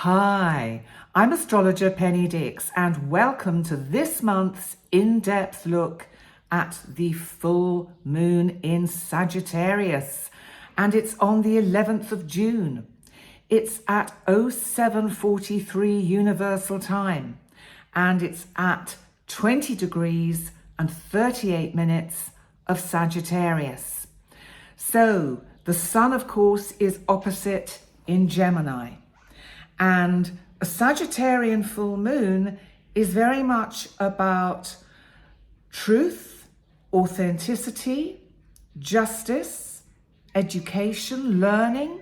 Hi, I'm Astrologer Penny Dix and welcome to this month's in-depth look at the full moon in Sagittarius, and it's on the 11th of June. It's at 07:43 Universal Time and it's at 20 degrees and 38 minutes of Sagittarius. So the sun, of course, is opposite in Gemini. And a Sagittarian full moon is very much about truth, authenticity, justice, education, learning,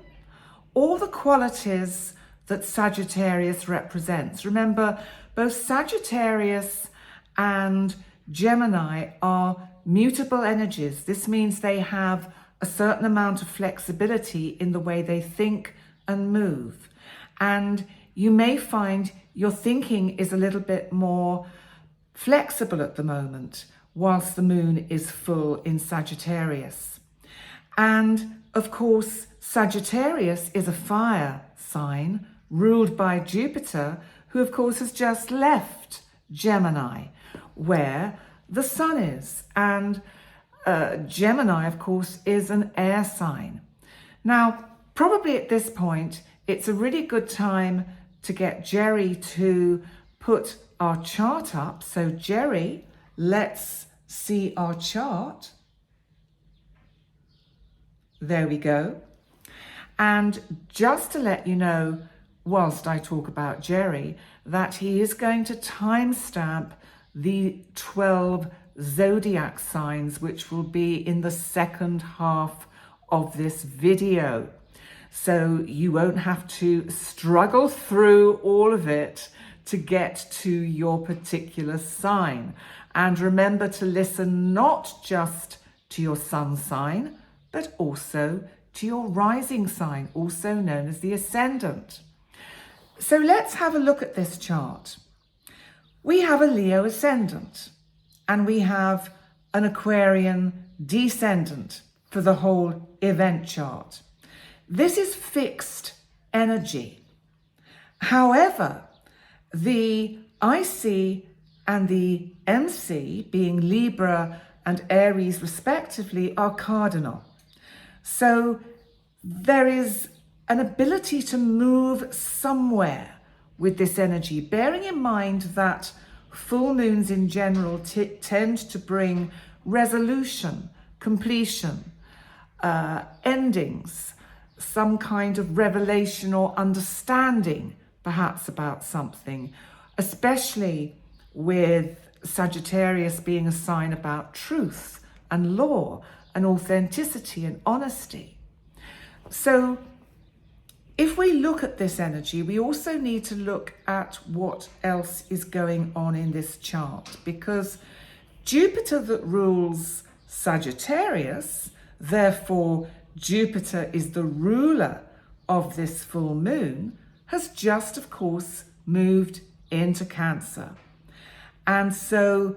all the qualities that Sagittarius represents. Remember, both Sagittarius and Gemini are mutable energies. This means they have a certain amount of flexibility in the way they think and move. And you may find your thinking is a little bit more flexible at the moment, whilst the moon is full in Sagittarius. And of course, Sagittarius is a fire sign ruled by Jupiter, who of course has just left Gemini, where the sun is. And Gemini, of course, is an air sign. Now, probably at this point, it's a really good time to get Jerry to put our chart up. So Jerry, let's see our chart. There we go. And just to let you know, whilst I talk about Jerry, that he is going to timestamp the 12 zodiac signs, which will be in the second half of this video. So you won't have to struggle through all of it to get to your particular sign. And remember to listen not just to your sun sign, but also to your rising sign, also known as the ascendant. So let's have a look at this chart. We have a Leo ascendant and we have an Aquarian descendant for the whole event chart. This is fixed energy. However, the IC and the MC, being Libra and Aries respectively, are cardinal. So there is an ability to move somewhere with this energy, bearing in mind that full moons in general tend to bring resolution, completion, endings, some kind of revelation or understanding perhaps about something, especially with Sagittarius being a sign about truth and law and authenticity and honesty. So if we look at this energy, we also need to look at what else is going on in this chart, because Jupiter that rules Sagittarius, therefore Jupiter is the ruler of this full moon, has just, of course, moved into Cancer. And so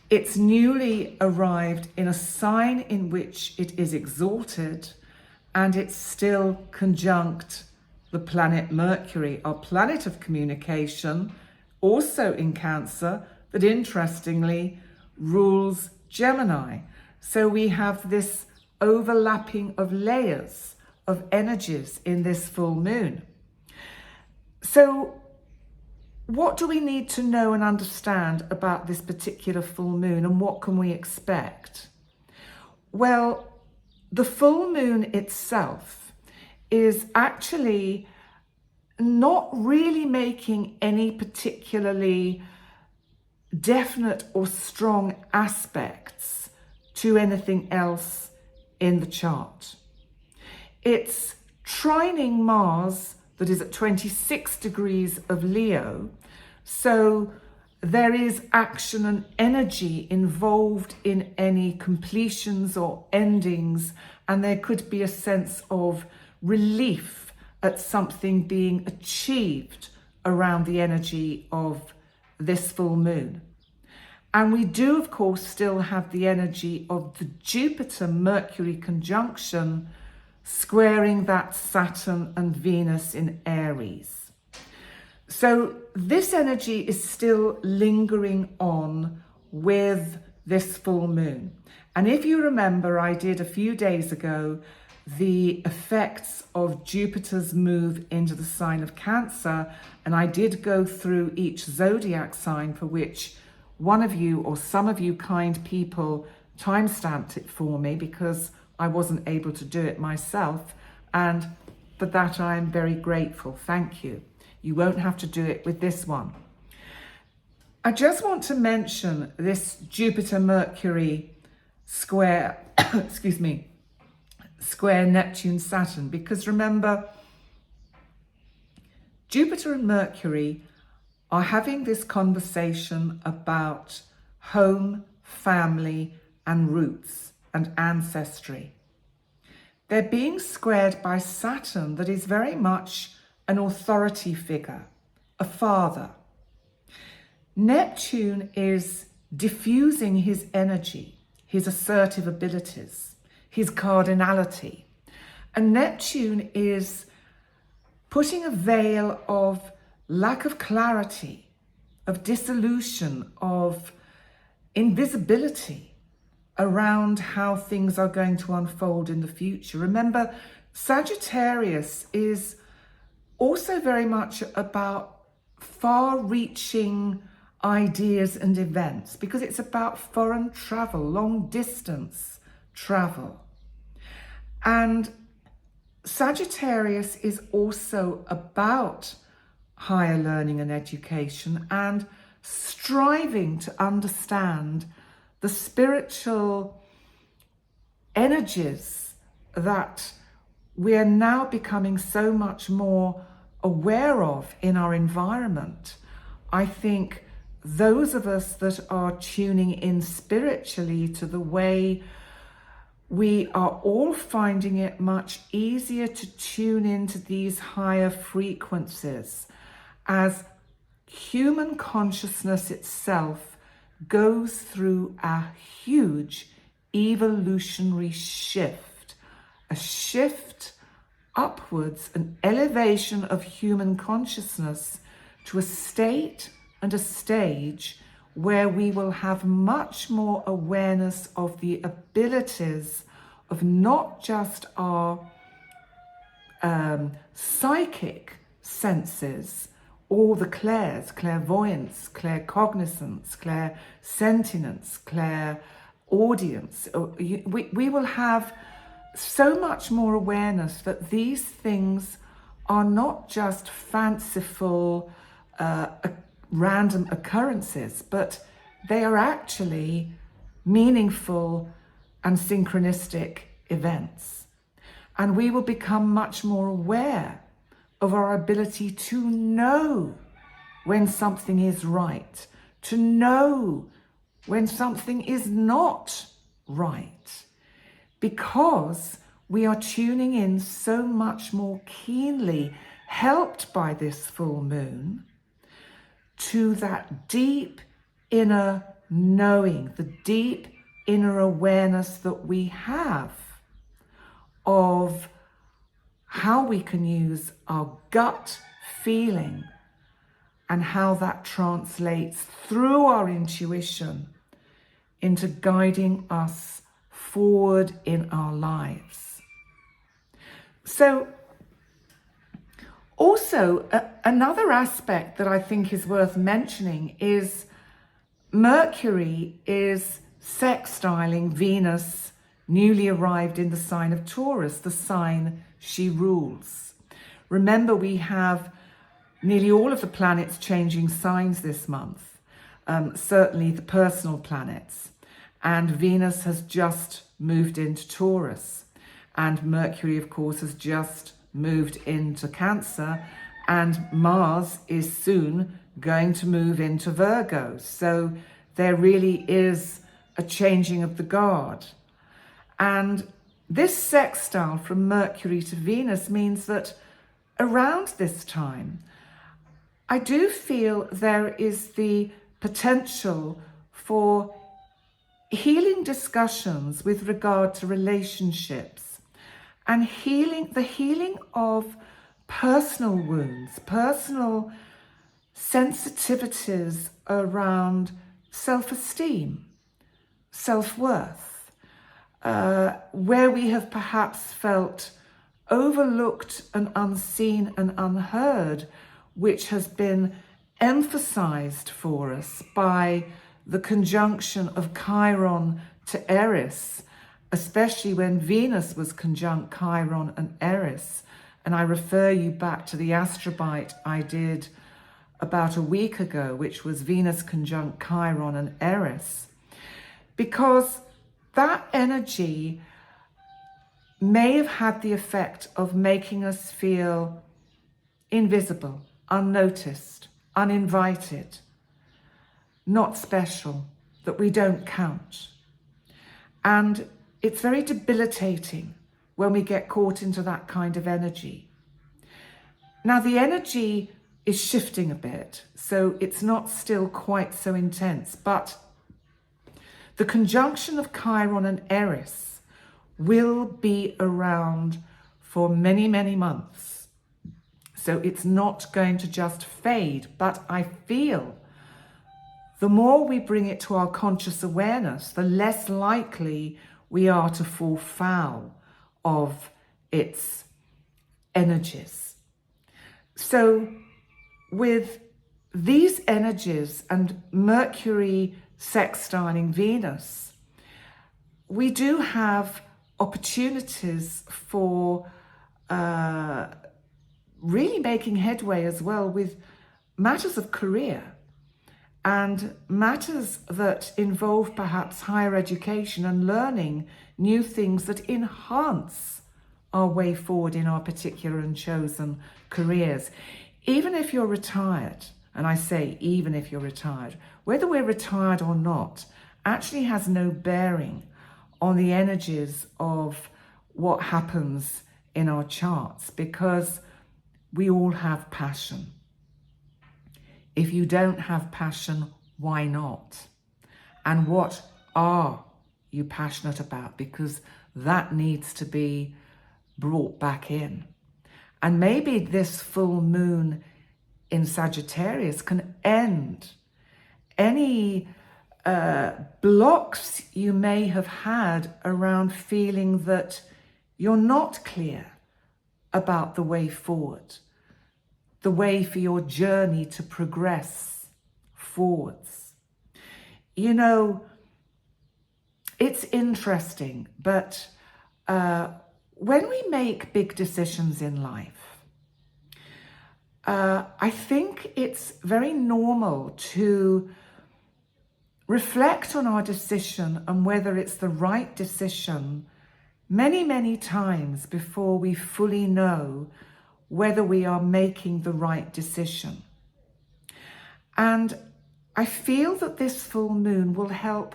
it's newly arrived in a sign in which it is exalted, and it's still conjunct the planet Mercury, our planet of communication, also in Cancer, that interestingly rules Gemini. So we have this overlapping of layers of energies in this full moon. So what do we need to know and understand about this particular full moon, and what can we expect? Well, the full moon itself is actually not really making any particularly definite or strong aspects to anything else in the chart. It's trining Mars that is at 26 degrees of Leo, so there is action and energy involved in any completions or endings, and there could be a sense of relief at something being achieved around the energy of this full moon. And we do, of course, still have the energy of the Jupiter-Mercury conjunction squaring that Saturn and Venus in Aries. So this energy is still lingering on with this full moon. And if you remember, I did a few days ago the effects of Jupiter's move into the sign of Cancer, and I did go through each zodiac sign for which one of you or some of you kind people timestamped it for me because I wasn't able to do it myself, and for that I am very grateful. Thank you. You won't have to do it with this one. I just want to mention this Jupiter-Mercury square, excuse me, square Neptune-Saturn, because remember, Jupiter and Mercury are having this conversation about home, family, and roots and ancestry. They're being squared by Saturn, that is very much an authority figure, a father. Neptune is diffusing his energy, his assertive abilities, his cardinality. And Neptune is putting a veil of lack of clarity, of dissolution, of invisibility around how things are going to unfold in the future. Remember, Sagittarius is also very much about far-reaching ideas and events, because it's about foreign travel, long distance travel. And Sagittarius is also about higher learning and education and striving to understand the spiritual energies that we are now becoming so much more aware of in our environment. I think those of us that are tuning in spiritually to the way we are all finding it much easier to tune into these higher frequencies as human consciousness itself goes through a huge evolutionary shift, a shift upwards, an elevation of human consciousness to a state and a stage where we will have much more awareness of the abilities of not just our psychic senses, all the clairs, clairvoyance, claircognizance, clairsentience, clairaudience. We will have so much more awareness that these things are not just fanciful, random occurrences, but they are actually meaningful and synchronistic events. And we will become much more aware of our ability to know when something is right, to know when something is not right, because we are tuning in so much more keenly, helped by this full moon, to that deep inner knowing, the deep inner awareness that we have of how we can use our gut feeling and how that translates through our intuition into guiding us forward in our lives. So also, another aspect that I think is worth mentioning is Mercury is sextiling Venus, newly arrived in the sign of Taurus, the sign she rules. Remember, we have nearly all of the planets changing signs this month, certainly the personal planets. And Venus has just moved into Taurus. And Mercury, of course, has just moved into Cancer. And Mars is soon going to move into Virgo. So there really is a changing of the guard. And this sextile from Mercury to Venus means that around this time, I do feel there is the potential for healing discussions with regard to relationships and the healing of personal wounds, personal sensitivities around self-esteem, self-worth, where we have perhaps felt overlooked and unseen and unheard, which has been emphasized for us by the conjunction of Chiron to Aries, especially when Venus was conjunct Chiron and Aries. And I refer you back to the Astrobite I did about a week ago, which was Venus conjunct Chiron and Aries, because that energy may have had the effect of making us feel invisible, unnoticed, uninvited, not special, that we don't count. And it's very debilitating when we get caught into that kind of energy. Now, the energy is shifting a bit, so it's not still quite so intense, but the conjunction of Chiron and Aries will be around for many, many months. So it's not going to just fade, but I feel the more we bring it to our conscious awareness, the less likely we are to fall foul of its energies. So with these energies and Mercury sextiling Venus, we do have opportunities for really making headway as well with matters of career and matters that involve perhaps higher education and learning new things that enhance our way forward in our particular and chosen careers. Even if you're retired, and I say even if you're retired, whether we're retired or not actually has no bearing on the energies of what happens in our charts, because we all have passion. If you don't have passion, why not? And what are you passionate about? Because that needs to be brought back in. And maybe this full moon in Sagittarius can end any blocks you may have had around feeling that you're not clear about the way forward, the way for your journey to progress forwards. You know, it's interesting, but when we make big decisions in life, I think it's very normal to reflect on our decision and whether it's the right decision many, many times before we fully know whether we are making the right decision. And I feel that this full moon will help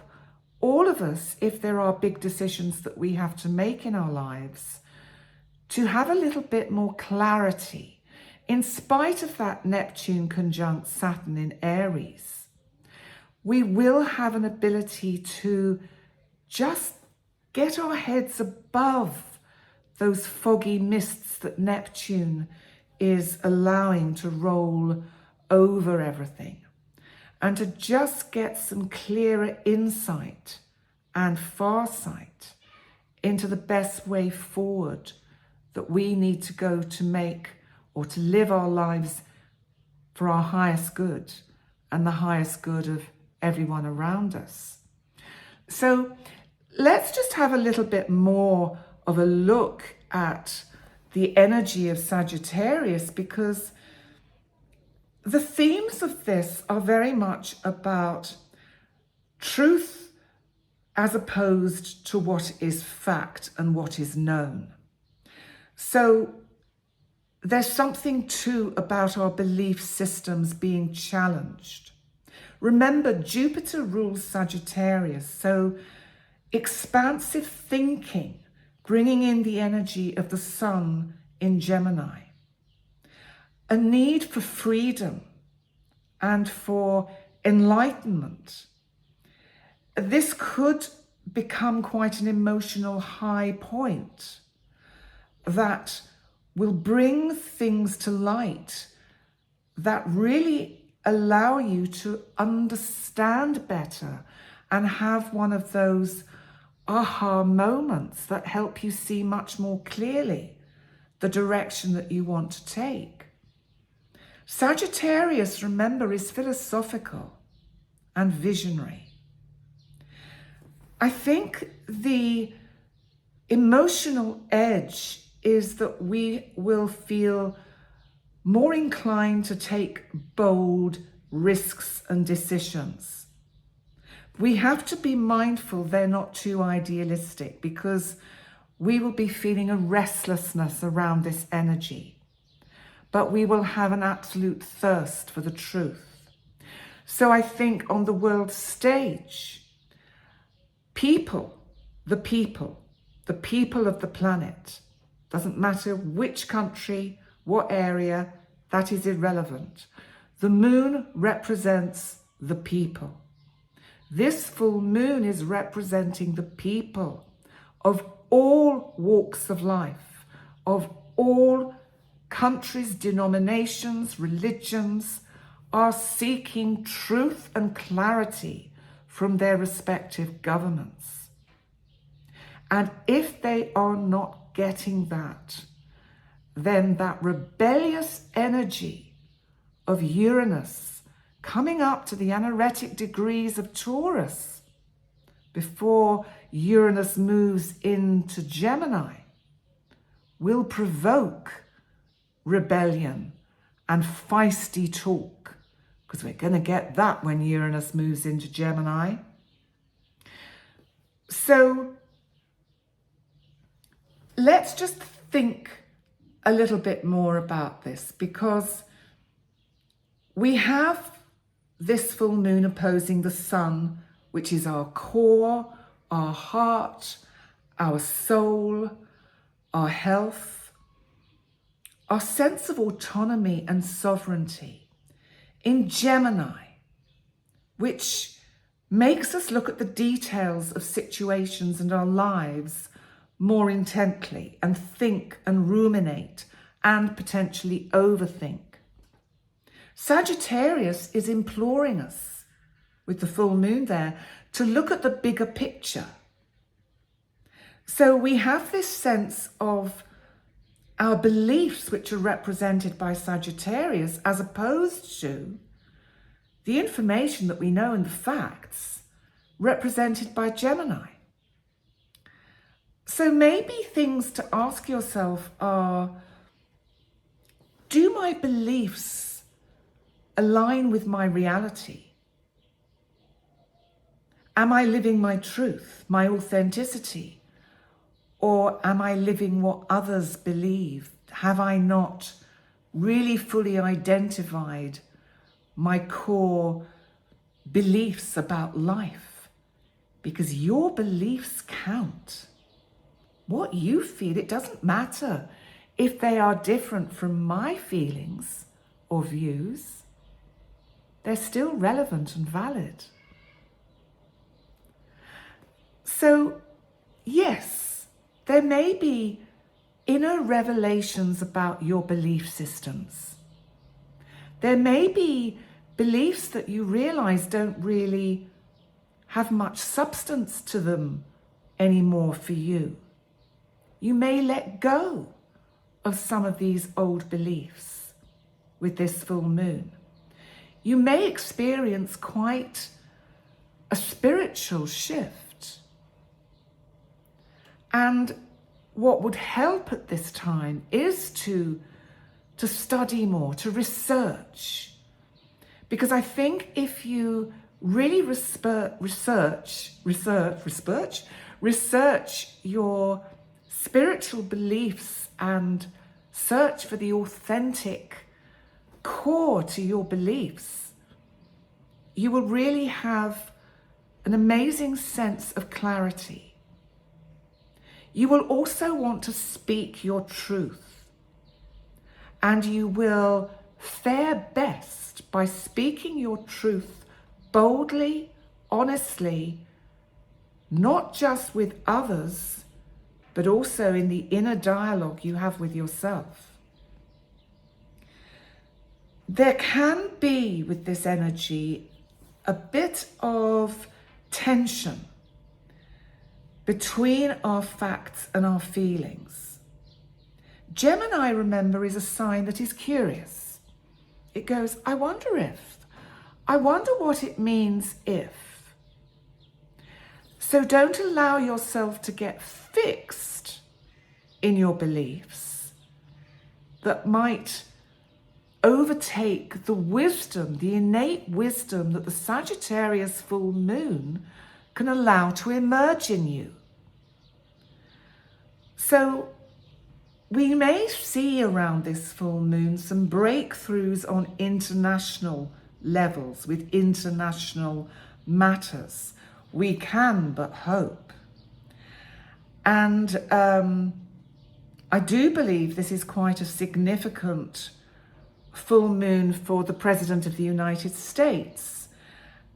all of us, if there are big decisions that we have to make in our lives, to have a little bit more clarity in spite of that Neptune conjunct Saturn in Aries. We will have an ability to just get our heads above those foggy mists that Neptune is allowing to roll over everything, and to just get some clearer insight and farsight into the best way forward that we need to go to make or to live our lives for our highest good and the highest good of everyone around us. So let's just have a little bit more of a look at the energy of Sagittarius, because the themes of this are very much about truth as opposed to what is fact and what is known. So there's something too about our belief systems being challenged. Remember, Jupiter rules Sagittarius, so expansive thinking, bringing in the energy of the sun in Gemini. A need for freedom and for enlightenment. This could become quite an emotional high point that will bring things to light that really allow you to understand better and have one of those aha moments that help you see much more clearly the direction that you want to take. Sagittarius, remember, is philosophical and visionary. I think the emotional edge is that we will feel more inclined to take bold risks and decisions. We have to be mindful they're not too idealistic, because we will be feeling a restlessness around this energy, but we will have an absolute thirst for the truth. So I think on the world stage, the people of the planet, doesn't matter which country, what area, that is irrelevant. The moon represents the people. This full moon is representing the people of all walks of life, of all countries, denominations, religions, are seeking truth and clarity from their respective governments. And if they are not getting that, then that rebellious energy of Uranus coming up to the anaretic degrees of Taurus before Uranus moves into Gemini will provoke rebellion and feisty talk, because we're going to get that when Uranus moves into Gemini. So let's just think a little bit more about this, because we have this full moon opposing the sun, which is our core, our heart, our soul, our health, our sense of autonomy and sovereignty, in Gemini, which makes us look at the details of situations and our lives more intently and think and ruminate and potentially overthink. Sagittarius is imploring us, with the full moon there, to look at the bigger picture. So we have this sense of our beliefs, which are represented by Sagittarius, as opposed to the information that we know and the facts represented by Gemini. So maybe things to ask yourself are, do my beliefs align with my reality? Am I living my truth, my authenticity? Or am I living what others believe? Have I not really fully identified my core beliefs about life? Because your beliefs count. What you feel, it doesn't matter if they are different from my feelings or views. They're still relevant and valid. So, yes, there may be inner revelations about your belief systems. There may be beliefs that you realize don't really have much substance to them anymore for you. You may let go of some of these old beliefs with this full moon. You may experience quite a spiritual shift. And what would help at this time is to study more, to research. Because I think if you really research your spiritual beliefs and search for the authentic core to your beliefs, you will really have an amazing sense of clarity. You will also want to speak your truth, and you will fare best by speaking your truth boldly, honestly, not just with others, but also in the inner dialogue you have with yourself. there can be with this energy a bit of tension between our facts and our feelings. Gemini, remember, is a sign that is curious. It goes, I wonder what it means if. So don't allow yourself to get fixed in your beliefs that might overtake the wisdom, the innate wisdom that the Sagittarius full moon can allow to emerge in you. So we may see around this full moon some breakthroughs on international levels with international matters. We can but hope. And I do believe this is quite a significant full moon for the President of the United States.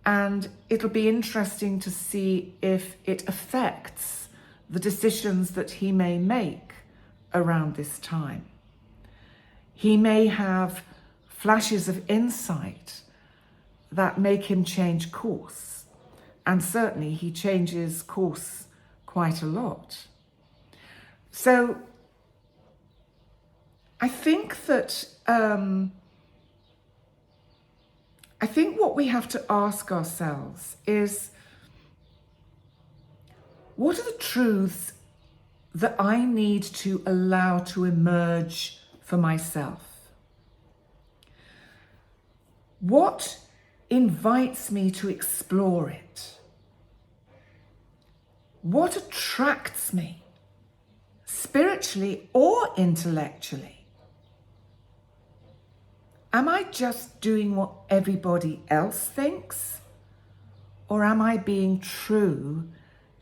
And it'll be interesting to see if it affects the decisions that he may make around this time. He may have flashes of insight that make him change course. And certainly he changes course quite a lot. So I think that what we have to ask ourselves is, what are the truths that I need to allow to emerge for myself? What invites me to explore it? What attracts me, spiritually or intellectually? Am I just doing what everybody else thinks? Or am I being true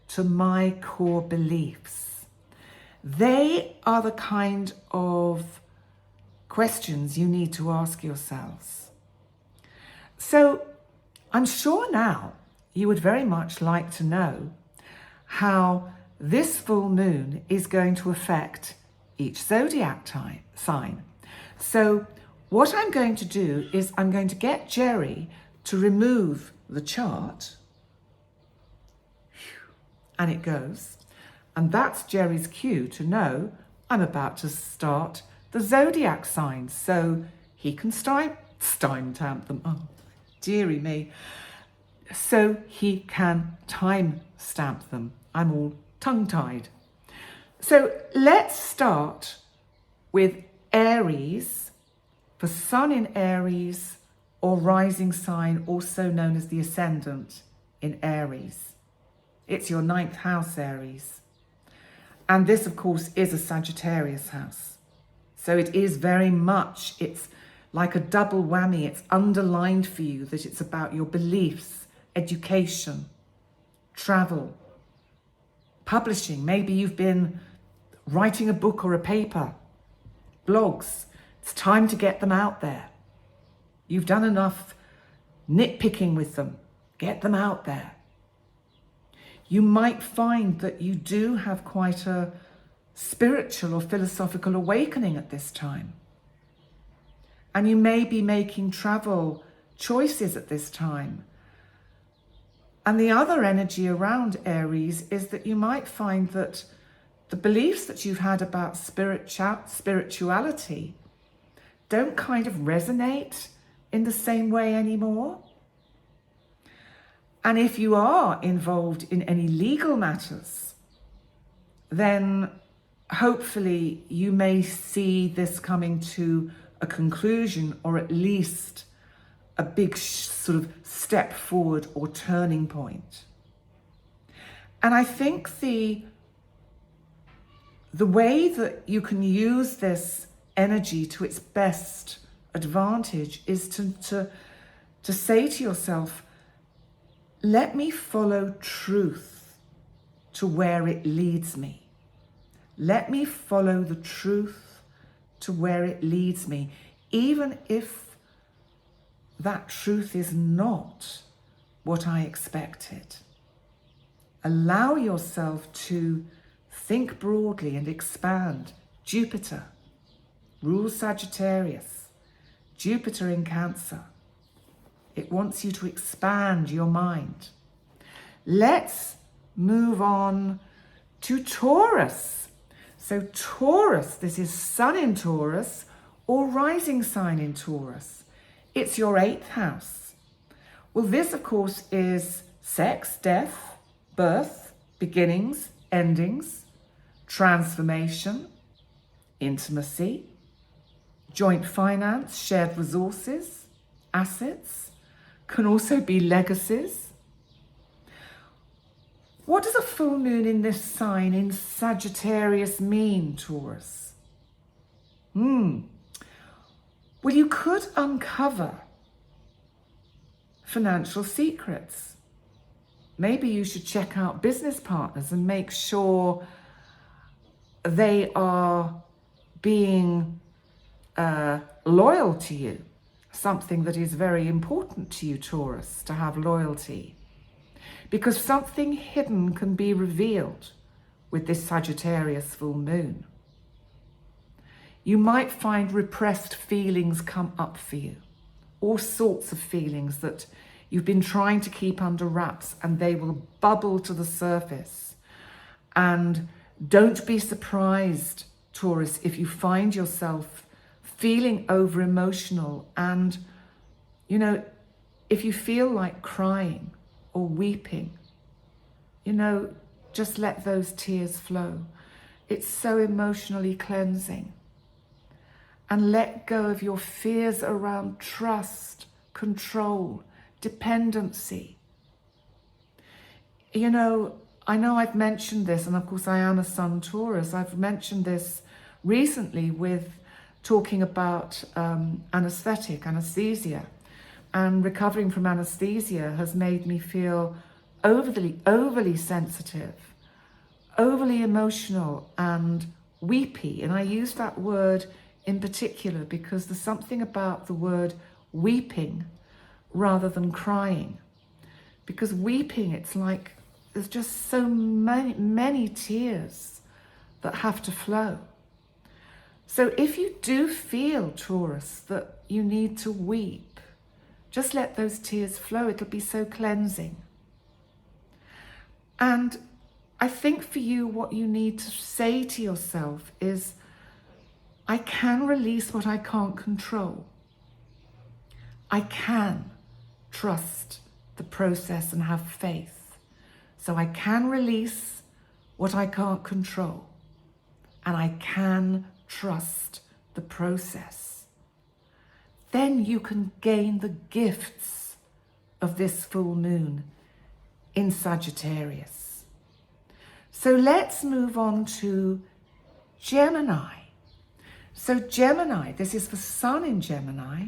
to my core beliefs? They are the kind of questions you need to ask yourselves. So I'm sure now you would very much like to know how this full moon is going to affect each zodiac sign. So what I'm going to do is I'm going to get Jerry to remove the chart. And it goes. And that's Jerry's cue to know I'm about to start the zodiac signs. So he can time-stamp them. Oh, dearie me. So he can time-stamp them. I'm all tongue-tied. So let's start with Aries, for Sun in Aries, or rising sign, also known as the ascendant in Aries. It's your 9th house, Aries. And this, of course, is a Sagittarius house. So it is very much, it's like a double whammy. It's underlined for you that it's about your beliefs, education, travel, publishing. Maybe you've been writing a book or a paper, blogs. It's time to get them out there. You've done enough nitpicking with them. Get them out there. You might find that you do have quite a spiritual or philosophical awakening at this time. And you may be making travel choices at this time. And the other energy around Aries is that you might find that the beliefs that you've had about spirituality don't kind of resonate in the same way anymore. And if you are involved in any legal matters, then hopefully you may see this coming to a conclusion, or at least a big sort of step forward or turning point. And I think the way that you can use this energy to its best advantage is to say to yourself, let me follow truth to where it leads me. Let me follow the truth to where it leads me, even if that truth is not what I expected. Allow yourself to think broadly and expand. Jupiter rules Sagittarius. Jupiter in Cancer. It wants you to expand your mind. Let's move on to Taurus. So Taurus, this is Sun in Taurus or rising sign in Taurus. It's your 8th house. Well, this, of course, is sex, death, birth, beginnings, endings, transformation, intimacy, joint finance, shared resources, assets, can also be legacies. What does a full moon in this sign in Sagittarius mean, Taurus? Well, you could uncover financial secrets. Maybe you should check out business partners and make sure they are being loyal to you. Something that is very important to you, Taurus, to have loyalty. Because something hidden can be revealed with this Sagittarius full moon. You might find repressed feelings come up for you. All sorts of feelings that you've been trying to keep under wraps, and they will bubble to the surface. And don't be surprised, Taurus, if you find yourself feeling over emotional, and, you know, if you feel like crying or weeping, you know, just let those tears flow. It's so emotionally cleansing. And let go of your fears around trust, control, dependency. You know I've mentioned this, and of course I am a Sun Taurus. I've mentioned this recently with talking about anesthesia. And recovering from anesthesia has made me feel overly sensitive, overly emotional and weepy. And I use that word in particular because there's something about the word weeping rather than crying. Because weeping, it's like there's just so many tears that have to flow. So if you do feel, Taurus, that you need to weep, just let those tears flow. It'll be so cleansing. And I think for you, what you need to say to yourself is, I can release what I can't control. I can trust the process and have faith. So I can release what I can't control. And I can trust the process. Then you can gain the gifts of this full moon in Sagittarius. So let's move on to Gemini. So Gemini, this is for Sun in Gemini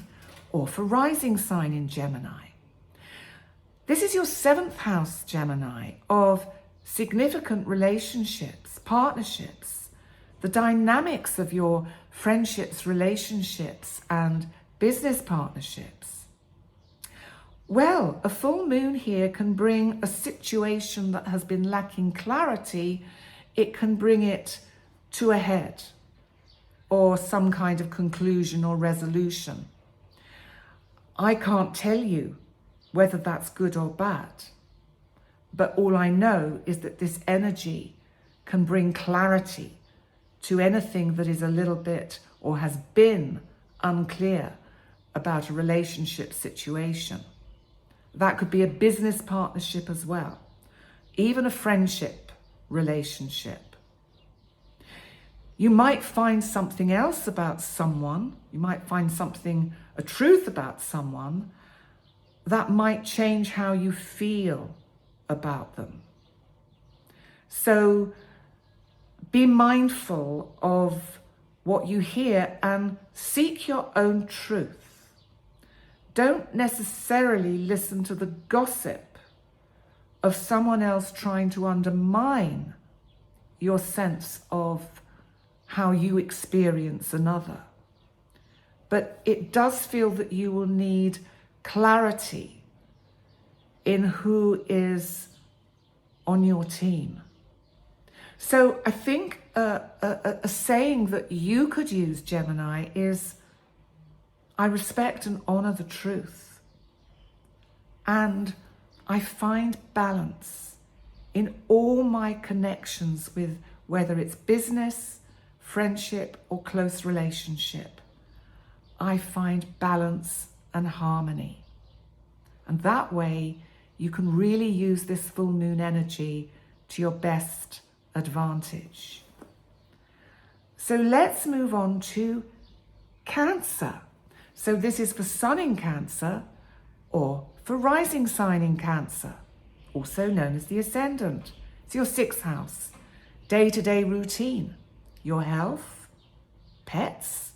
or for rising sign in Gemini. This is your 7th house, Gemini, of significant relationships, partnerships, the dynamics of your friendships, relationships, and business partnerships. Well, a full moon here can bring a situation that has been lacking clarity. It can bring it to a head or some kind of conclusion or resolution. I can't tell you whether that's good or bad, but all I know is that this energy can bring clarity to anything that is a little bit or has been unclear about a relationship situation. That could be a business partnership as well, even a friendship relationship. You might find something else about someone. You might find a truth about someone that might change how you feel about them. So be mindful of what you hear and seek your own truth. Don't necessarily listen to the gossip of someone else trying to undermine your sense of how you experience another. But it does feel that you will need clarity in who is on your team. So I think a saying that you could use, Gemini, is, I respect and honor the truth. And I find balance in all my connections with whether it's business, friendship, or close relationship. I find balance and harmony. And that way, you can really use this full moon energy to your best advantage. So let's move on to Cancer. So this is for Sun in Cancer or for rising sign in Cancer, also known as the ascendant. It's your 6th house, day-to-day routine, your health, pets,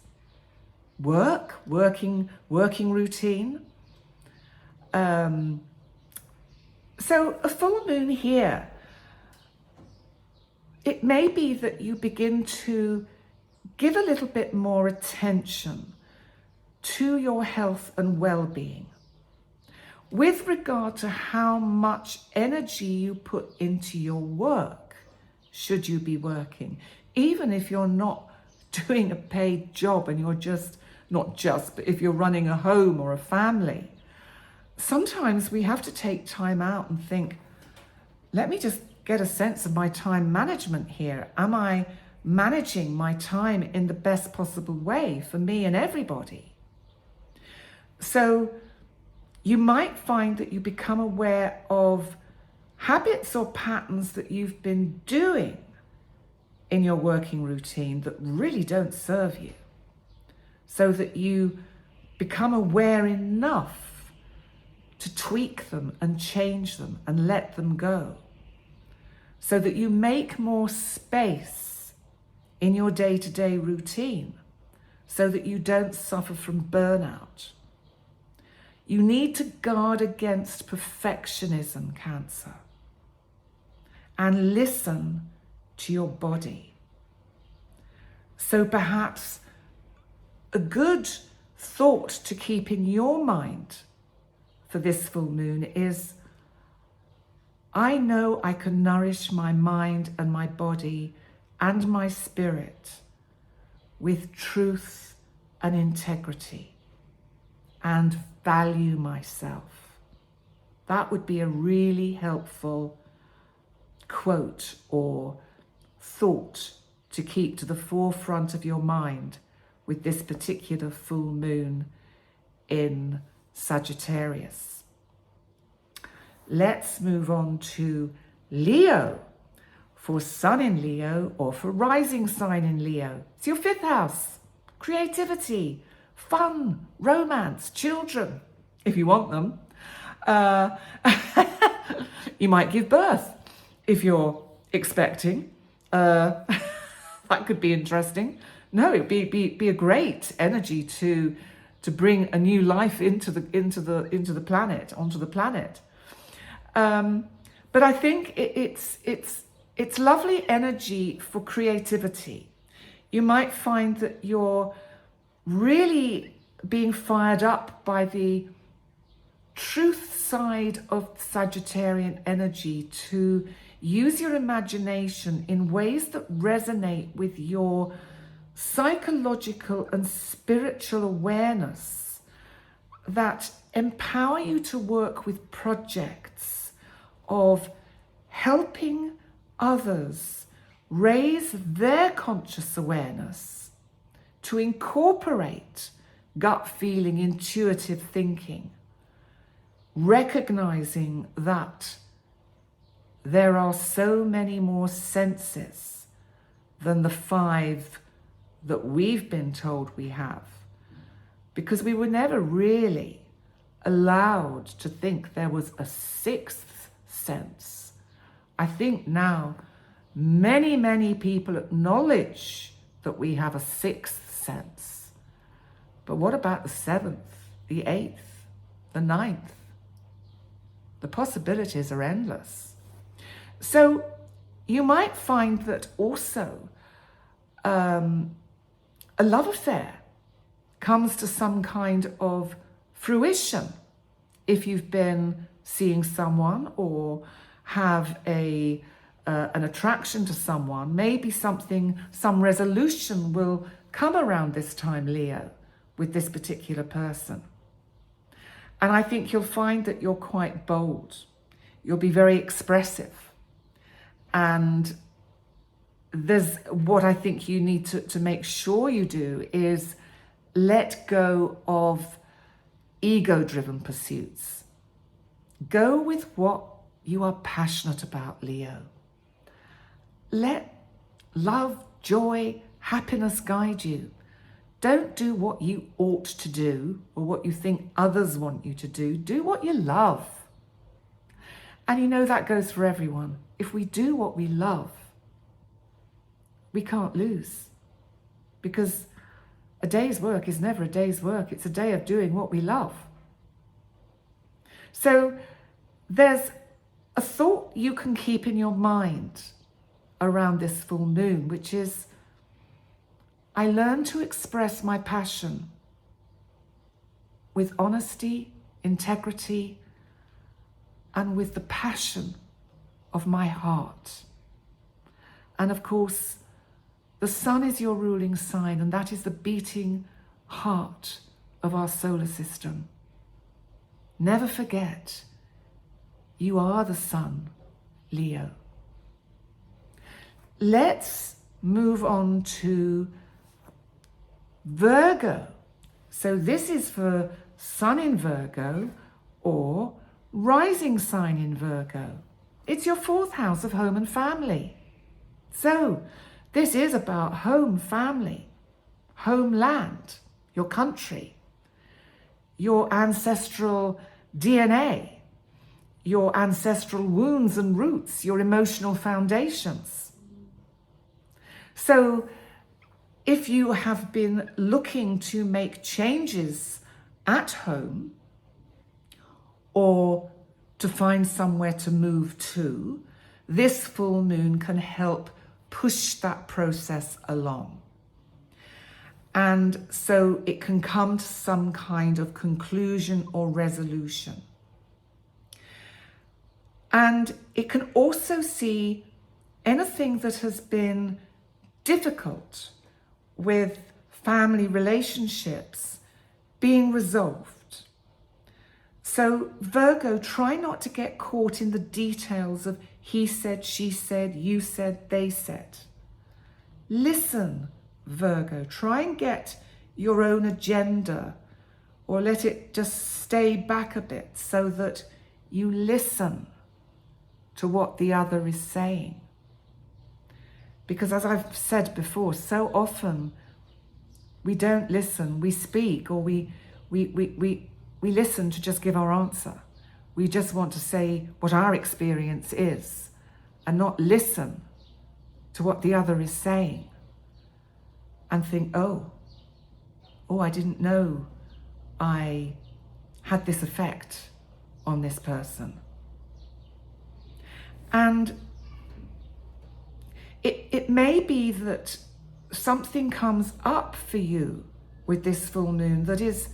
working routine. So a full moon here, it may be that you begin to give a little bit more attention to your health and well-being with regard to how much energy you put into your work, should you be working, even if you're not doing a paid job and you're but if you're running a home or a family. Sometimes we have to take time out and think, let me just get a sense of my time management here. Am I managing my time in the best possible way for me and everybody? So you might find that you become aware of habits or patterns that you've been doing in your working routine that really don't serve you, so that you become aware enough to tweak them and change them and let them go, so that you make more space in your day-to-day routine, so that you don't suffer from burnout. You need to guard against perfectionism, Cancer, and listen to your body. So perhaps a good thought to keep in your mind for this full moon is, I know I can nourish my mind and my body and my spirit with truth and integrity and value myself. That would be a really helpful quote or thought to keep to the forefront of your mind with this particular full moon in Sagittarius. Let's move on to Leo. For Sun in Leo or for rising sign in Leo. It's your 5th house. Creativity, fun, romance, children, if you want them. You might give birth if you're expecting. That could be interesting. No, it'd be a great energy to bring a new life onto the planet. But I think it's lovely energy for creativity. You might find that you're really being fired up by the truth side of Sagittarian energy to use your imagination in ways that resonate with your psychological and spiritual awareness, that empower you to work with projects of helping others raise their conscious awareness to incorporate gut feeling, intuitive thinking, recognizing that there are so many more senses than the 5 that we've been told we have, because we were never really allowed to think there was a 6th sense. I think now many people acknowledge that we have a 6th sense. But what about the 7th, the 8th, the 9th? The possibilities are endless. So you might find that also a love affair comes to some kind of fruition if you've been seeing someone or have an attraction to someone. Maybe some resolution will come around this time, Leo, with this particular person. And I think you'll find that you're quite bold. You'll be very expressive. And there's what I think you need to make sure you do is let go of ego-driven pursuits. Go with what you are passionate about, Leo. Let love, joy, happiness guide you. Don't do what you ought to do or what you think others want you to do. Do what you love. And you know that goes for everyone. If we do what we love, we can't lose. Because a day's work is never a day's work. It's a day of doing what we love. So there's a thought you can keep in your mind around this full moon, which is, I learn to express my passion with honesty, integrity, and with the passion of my heart. And of course, the sun is your ruling sign, and that is the beating heart of our solar system. Never forget, you are the sun, Leo. Let's move on to Virgo. So this is for sun in Virgo or rising sign in Virgo. It's your 4th house of home and family. So this is about home, family, homeland, your country, your ancestral DNA, your ancestral wounds and roots, your emotional foundations. So if you have been looking to make changes at home or to find somewhere to move to, this full moon can help push that process along. And so it can come to some kind of conclusion or resolution. And it can also see anything that has been difficult with family relationships being resolved. So Virgo, try not to get caught in the details of he said, she said, you said, they said. Listen, Virgo, try and get your own agenda or let it just stay back a bit so that you listen to what the other is saying. Because as I've said before, so often we don't listen, we speak, or we listen to just give our answer. We just want to say what our experience is and not listen to what the other is saying and think, oh, I didn't know I had this effect on this person. And it may be that something comes up for you with this full moon that is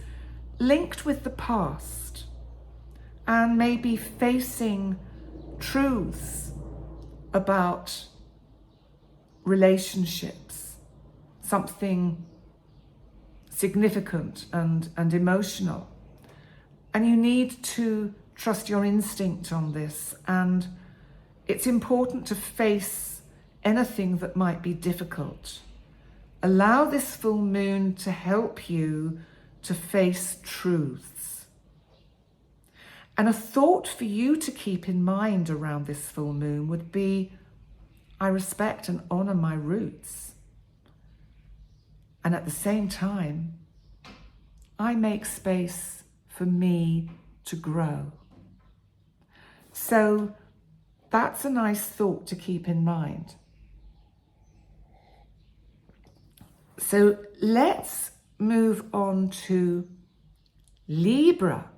linked with the past and maybe facing truths about relationships, something significant and emotional. And you need to trust your instinct on this. And it's important to face anything that might be difficult. Allow this full moon to help you to face truths. And a thought for you to keep in mind around this full moon would be, I respect and honor my roots. And at the same time, I make space for me to grow. So that's a nice thought to keep in mind. So let's move on to Libra.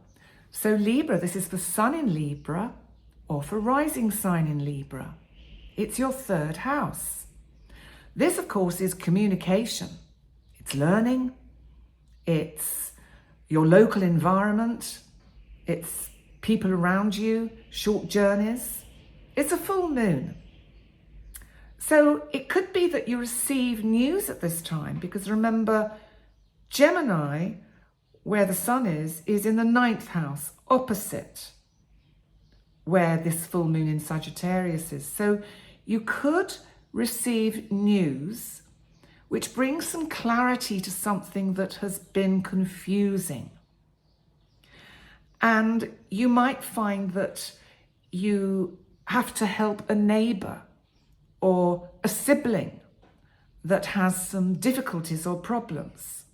So Libra, this is for sun in Libra or for rising sign in Libra. It's your 3rd house. This, of course, is communication. It's learning. It's your local environment. It's people around you, short journeys. It's a full moon. So it could be that you receive news at this time, because remember, Gemini, where the sun is in the 9th house, opposite where this full moon in Sagittarius is. So you could receive news which brings some clarity to something that has been confusing. And you might find that you have to help a neighbor or a sibling that has some difficulties or problems.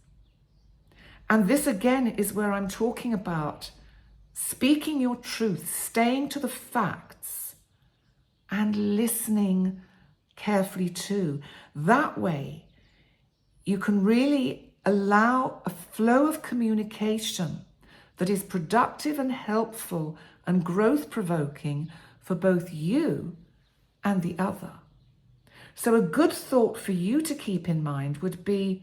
And this again is where I'm talking about speaking your truth, staying to the facts and listening carefully too. That way you can really allow a flow of communication that is productive and helpful and growth-provoking for both you and the other. So a good thought for you to keep in mind would be,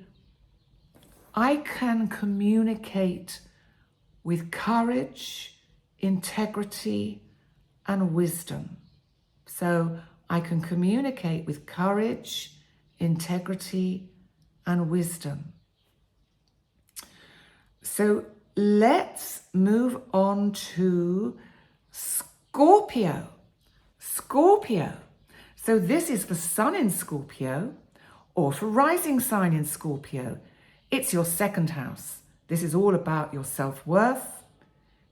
I can communicate with courage, integrity, and wisdom. So I can communicate with courage, integrity, and wisdom. So let's move on to Scorpio. Scorpio. So this is for Sun in Scorpio or for rising sign in Scorpio. It's your 2nd house. This is all about your self-worth,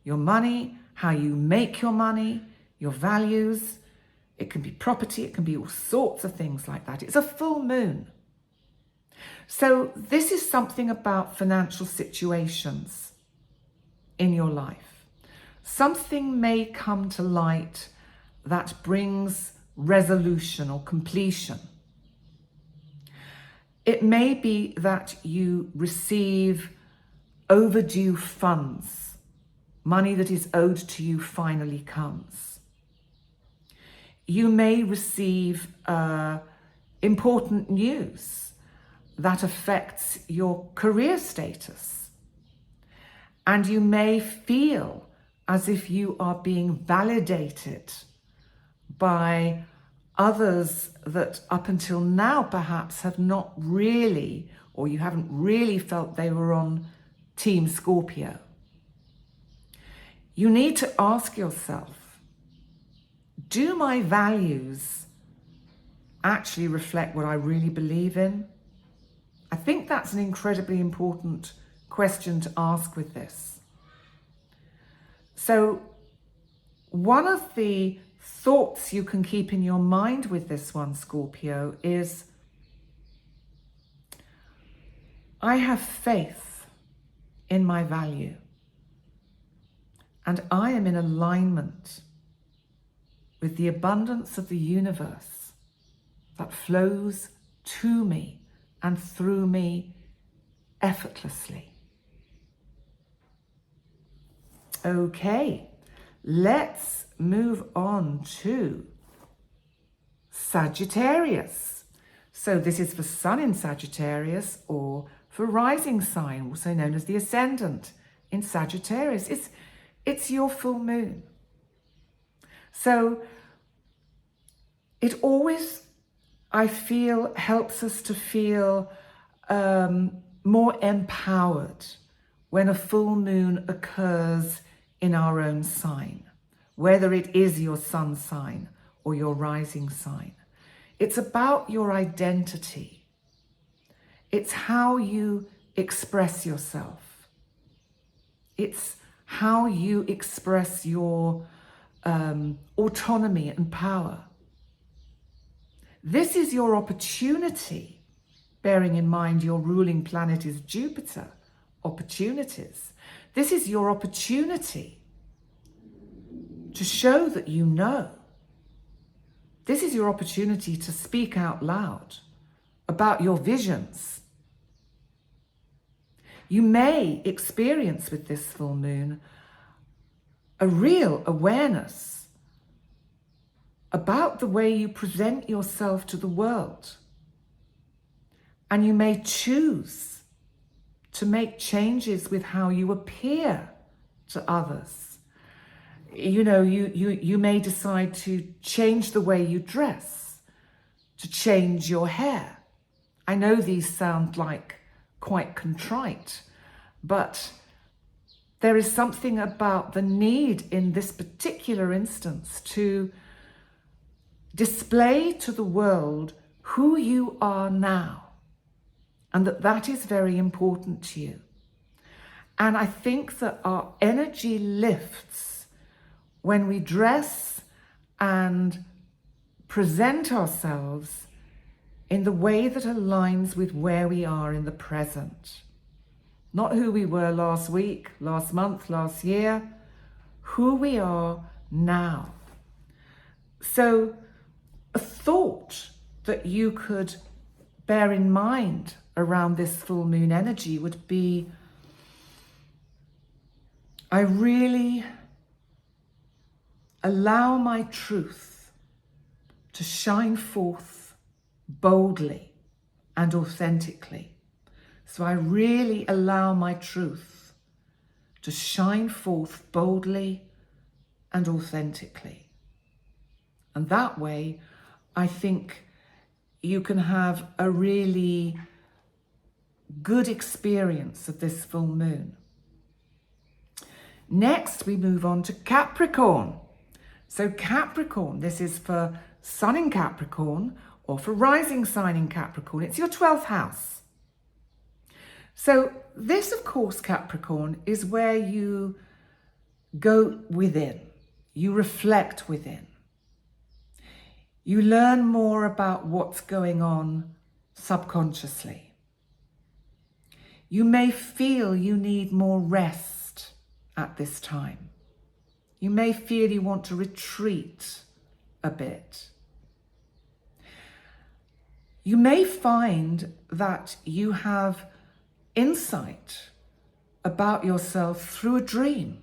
your money, how you make your money, your values. It can be property, it can be all sorts of things like that. It's a full moon. So this is something about financial situations in your life. Something may come to light that brings resolution or completion. It may be that you receive overdue funds. Money that is owed to you finally comes. You may receive important news that affects your career status. And you may feel as if you are being validated by others that up until now perhaps have not really, or you haven't really felt they were on Team Scorpio. You need to ask yourself, do my values actually reflect what I really believe in? I think that's an incredibly important question to ask with this. So one of the thoughts you can keep in your mind with this one, Scorpio, is I have faith in my value and I am in alignment with the abundance of the universe that flows to me and through me effortlessly. Okay, let's move on to Sagittarius. So this is for Sun in Sagittarius or for rising sign, also known as the ascendant in Sagittarius. It's your full moon. So it always, I feel, helps us to feel more empowered when a full moon occurs in our own sign, whether it is your sun sign or your rising sign. It's about your identity. It's how you express yourself. It's how you express your autonomy and power. This is your opportunity, bearing in mind your ruling planet is Jupiter, opportunities. This is your opportunity to show that you know. This is your opportunity to speak out loud about your visions. You may experience with this full moon a real awareness about the way you present yourself to the world. And you may choose to make changes with how you appear to others. You know, you may decide to change the way you dress, to change your hair. I know these sound like quite contrite, but there is something about the need in this particular instance to display to the world who you are now, and that is very important to you. And I think that our energy lifts when we dress and present ourselves in the way that aligns with where we are in the present. Not who we were last week, last month, last year, who we are now. So a thought that you could bear in mind around this full moon energy would be, I really allow my truth to shine forth boldly and authentically. So I really allow my truth to shine forth boldly and authentically. And that way, I think you can have a really good experience of this full moon. Next, we move on to Capricorn. So Capricorn, this is for Sun in Capricorn or for rising sign in Capricorn. It's your 12th house. So this, of course, Capricorn, is where you go within, you reflect within. You learn more about what's going on subconsciously. You may feel you need more rest at this time. You may feel you want to retreat a bit. You may find that you have insight about yourself through a dream.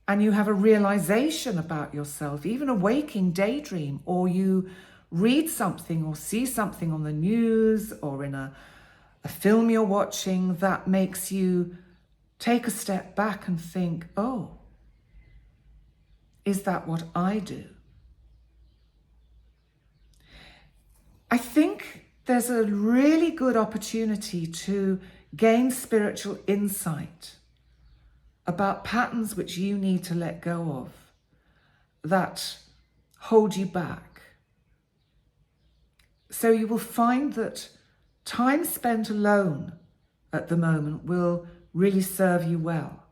And you have a realization about yourself, even a waking daydream, or you read something or see something on the news or in a film you're watching that makes you take a step back and think, oh, is that what I do? I think there's a really good opportunity to gain spiritual insight about patterns which you need to let go of that hold you back. So you will find that time spent alone at the moment will really serve you well.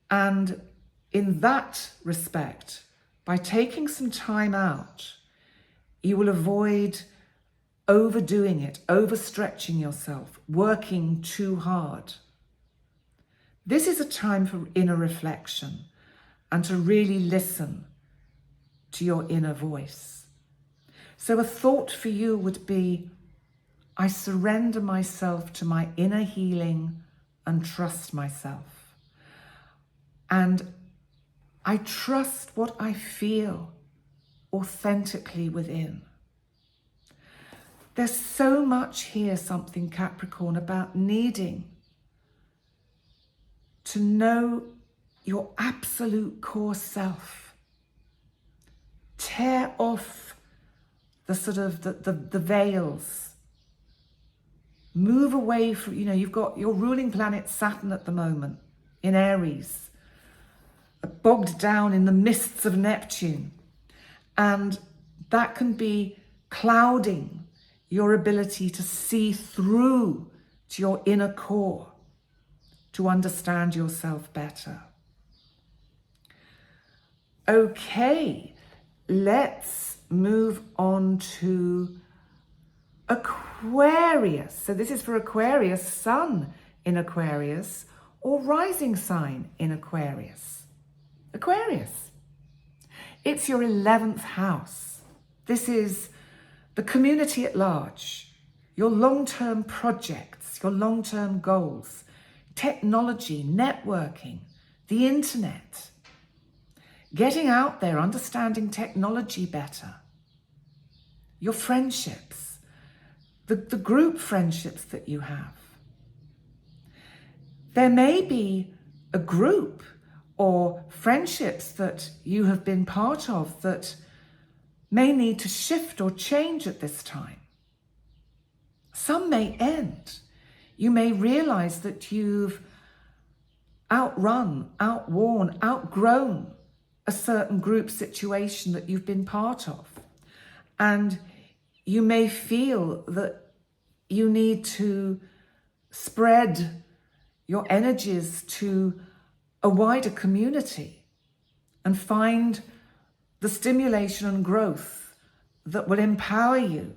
And in that respect, by taking some time out, you will avoid overdoing it, overstretching yourself, working too hard. This is a time for inner reflection and to really listen to your inner voice. So a thought for you would be, I surrender myself to my inner healing and trust myself. And I trust what I feel authentically within. There's so much here, something Capricorn, about needing to know your absolute core self. Tear off the sort of the veils. Move away from, you've got your ruling planet Saturn at the moment in Aries, bogged down in the mists of Neptune. And that can be clouding your ability to see through to your inner core, to understand yourself better. Okay, let's move on to Aquarius. So this is for Aquarius, Sun in Aquarius or rising sign in Aquarius. Aquarius. It's your 11th house. This is the community at large, your long-term projects, your long-term goals, technology, networking, the internet, getting out there, understanding technology better, your friendships, the group friendships that you have. There may be a group or friendships that you have been part of that may need to shift or change at this time. Some may end. You may realize that you've outrun, outworn, outgrown a certain group situation that you've been part of. And you may feel that you need to spread your energies to a wider community and find the stimulation and growth that will empower you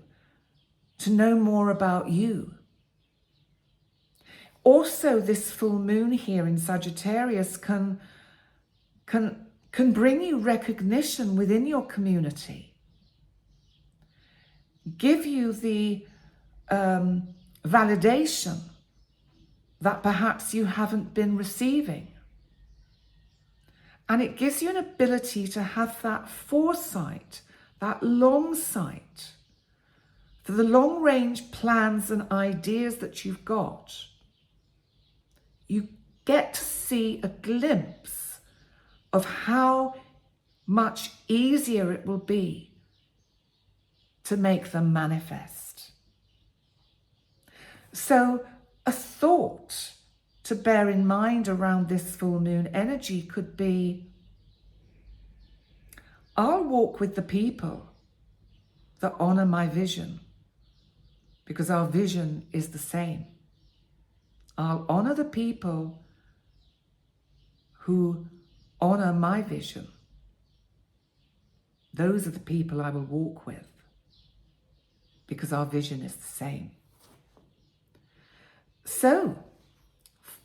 to know more about you. Also, this full moon here in Sagittarius can bring you recognition within your community, give you the validation that perhaps you haven't been receiving. And it gives you an ability to have that foresight, that long sight, for the long range plans and ideas that you've got. You get to see a glimpse of how much easier it will be to make them manifest. So a thought to bear in mind around this full moon energy could be, I'll walk with the people that honor my vision, because our vision is the same. I'll honor the people who honor my vision. Those are the people I will walk with, because our vision is the same. So,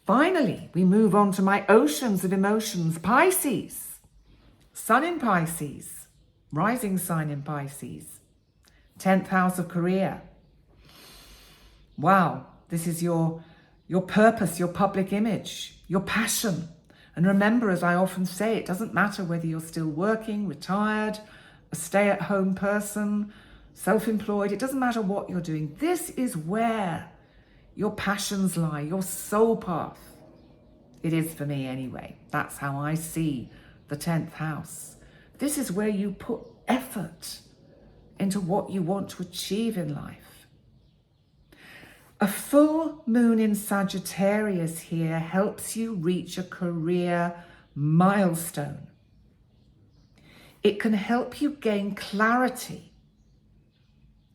finally, we move on to my oceans of emotions. Pisces, Sun in Pisces, rising sign in Pisces, 10th house of career. Wow, this is your purpose, your public image, your passion. And remember, as I often say, it doesn't matter whether you're still working, retired, a stay-at-home person, self-employed. It doesn't matter what you're doing. This is where your passions lie, your soul path. It is for me anyway. That's how I see the 10th house. This is where you put effort into what you want to achieve in life. A full moon in Sagittarius here helps you reach a career milestone. It can help you gain clarity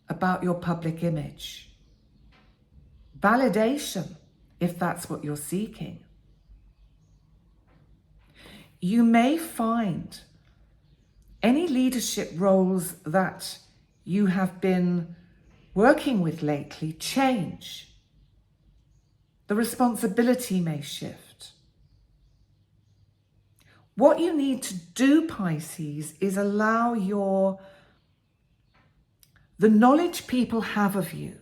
about your public image. Validation, if that's what you're seeking. You may find any leadership roles that you have been working with lately change. The responsibility may shift. What you need to do, Pisces, is allow the knowledge people have of you,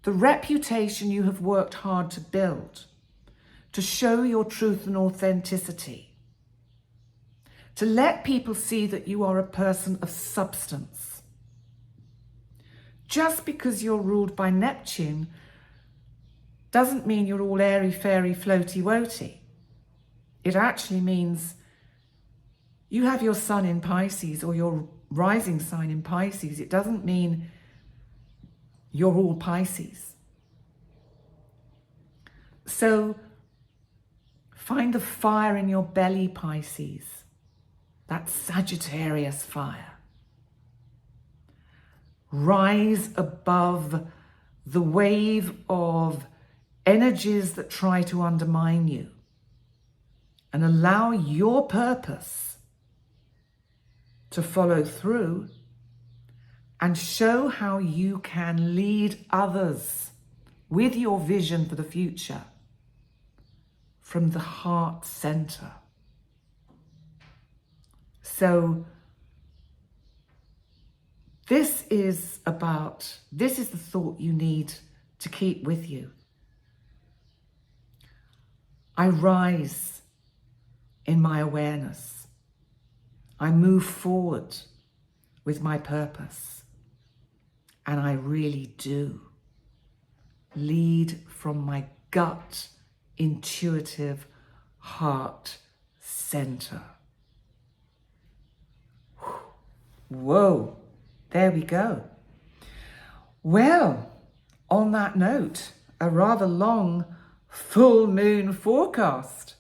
the reputation you have worked hard to build, to show your truth and authenticity, to let people see that you are a person of substance. Just because you're ruled by Neptune doesn't mean you're all airy, fairy, floaty, woaty. It actually means you have your sun in Pisces or your rising sign in Pisces. It doesn't mean you're all Pisces. So find the fire in your belly, Pisces. That Sagittarius fire. Rise above the wave of energies that try to undermine you and allow your purpose to follow through and show how you can lead others with your vision for the future from the heart center. So this is the thought you need to keep with you. I rise in my awareness. I move forward with my purpose. And I really do lead from my gut, intuitive heart center. Whoa, there we go. Well, on that note, a rather long full moon forecast,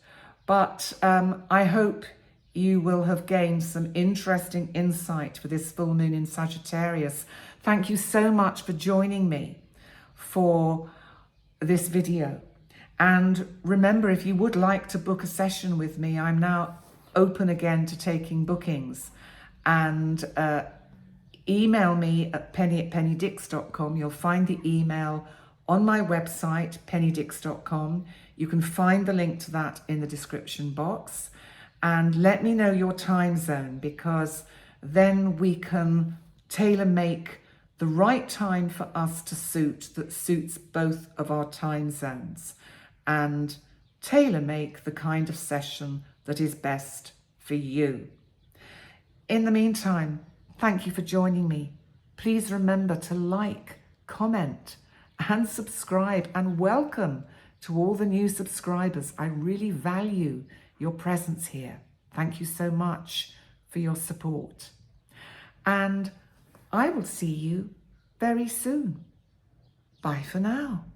but I hope you will have gained some interesting insight for this full moon in Sagittarius. Thank you so much for joining me for this video. And remember, if you would like to book a session with me, I'm now open again to taking bookings. And email me at penny@pennydix.com. You'll find the email on my website, pennydix.com. You can find the link to that in the description box. And let me know your time zone, because then we can tailor make the right time for us to suit that suits both of our time zones, and tailor make the kind of session that is best for you. In the meantime, thank you for joining me. Please remember to like, comment, and subscribe, and welcome to all the new subscribers. I really value your presence here. Thank you so much for your support. And I will see you very soon. Bye for now.